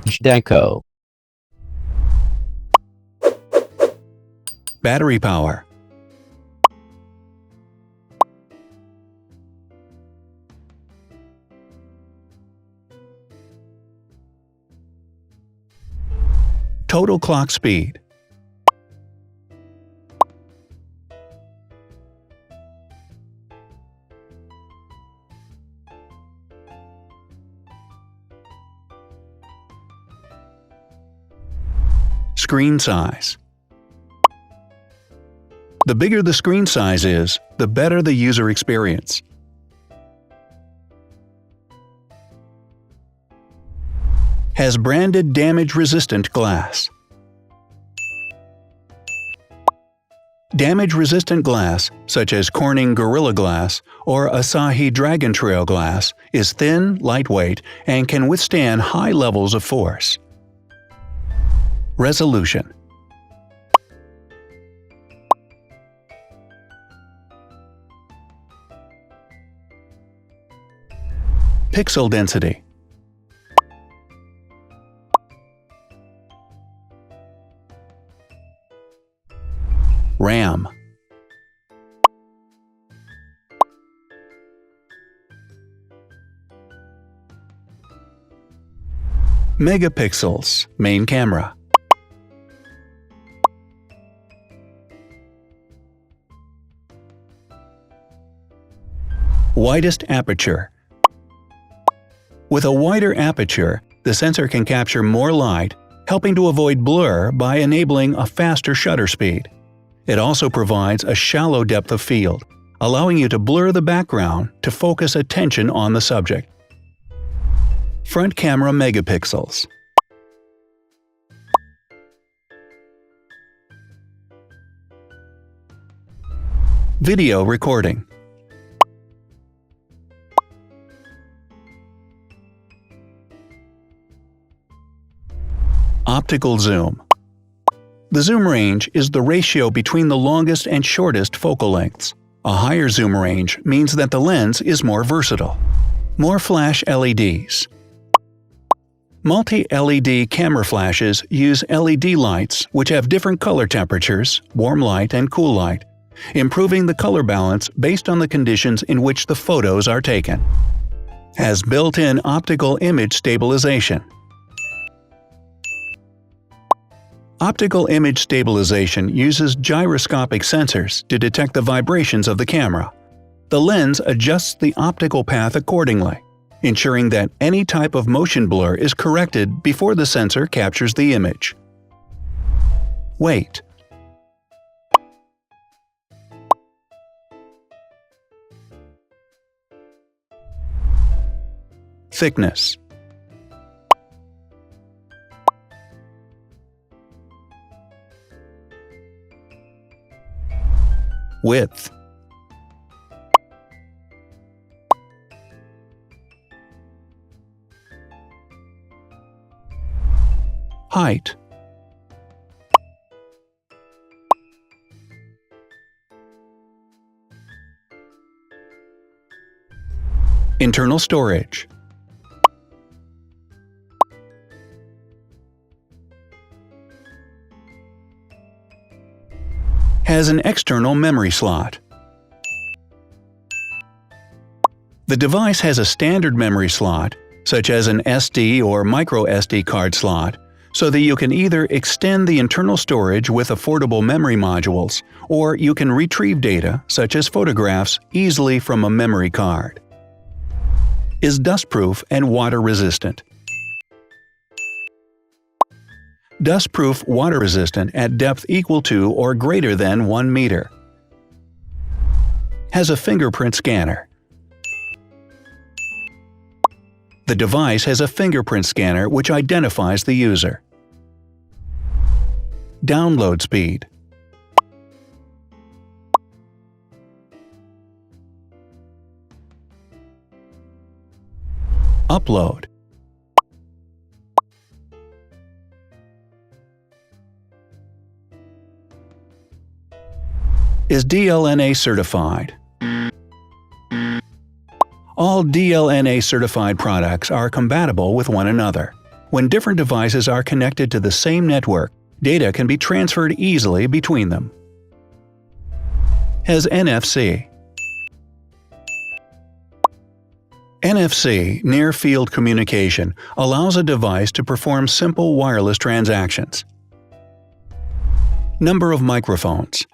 Deco. Battery power. Total clock speed. Screen size. The bigger the screen size is, the better the user experience. Has branded damage-resistant glass. Damage-resistant glass, such as Corning Gorilla Glass or Asahi Dragon Trail glass, is thin, lightweight, and can withstand high levels of force. Resolution. Pixel density. RAM. Megapixels, main camera. Widest aperture. With a wider aperture, the sensor can capture more light, helping to avoid blur by enabling a faster shutter speed. It also provides a shallow depth of field, allowing you to blur the background to focus attention on the subject. Front camera megapixels. Video recording. Optical zoom. The zoom range is the ratio between the longest and shortest focal lengths. A higher zoom range means that the lens is more versatile. More flash LEDs. Multi-LED camera flashes use LED lights which have different color temperatures, warm light and cool light, improving the color balance based on the conditions in which the photos are taken. Has built-in optical image stabilization. Optical image stabilization uses gyroscopic sensors to detect the vibrations of the camera. The lens adjusts the optical path accordingly, ensuring that any type of motion blur is corrected before the sensor captures the image. Weight. Thickness. Width. Height. Internal storage. Has an external memory slot. The device has a standard memory slot, such as an SD or micro SD card slot, so that you can either extend the internal storage with affordable memory modules, or you can retrieve data, such as photographs, easily from a memory card. Is dustproof and water-resistant. Dustproof water-resistant at depth equal to or greater than 1 meter. Has a fingerprint scanner. The device has a fingerprint scanner which identifies the user. Download speed. Upload. Is DLNA certified. All DLNA certified products are compatible with one another. When different devices are connected to the same network, data can be transferred easily between them. Has NFC. NFC, near-field communication, allows a device to perform simple wireless transactions. Number of microphones.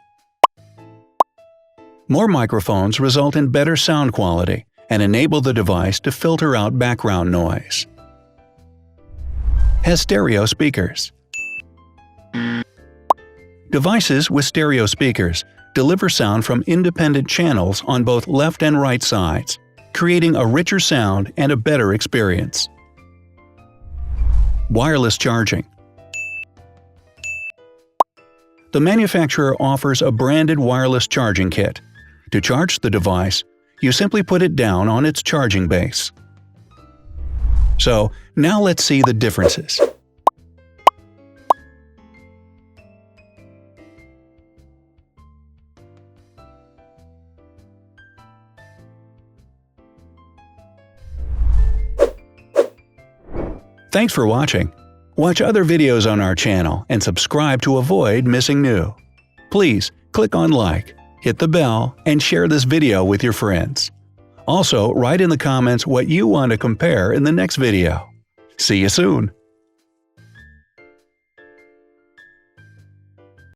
More microphones result in better sound quality and enable the device to filter out background noise. Has stereo speakers. Devices with stereo speakers deliver sound from independent channels on both left and right sides, creating a richer sound and a better experience. Wireless charging. The manufacturer offers a branded wireless charging kit. To charge the device, you simply put it down on its charging base. So, now let's see the differences. Thanks for watching. Watch other videos on our channel and subscribe to avoid missing new. Please click on like, hit the bell, and share this video with your friends. Also, write in the comments what you want to compare in the next video. See you soon!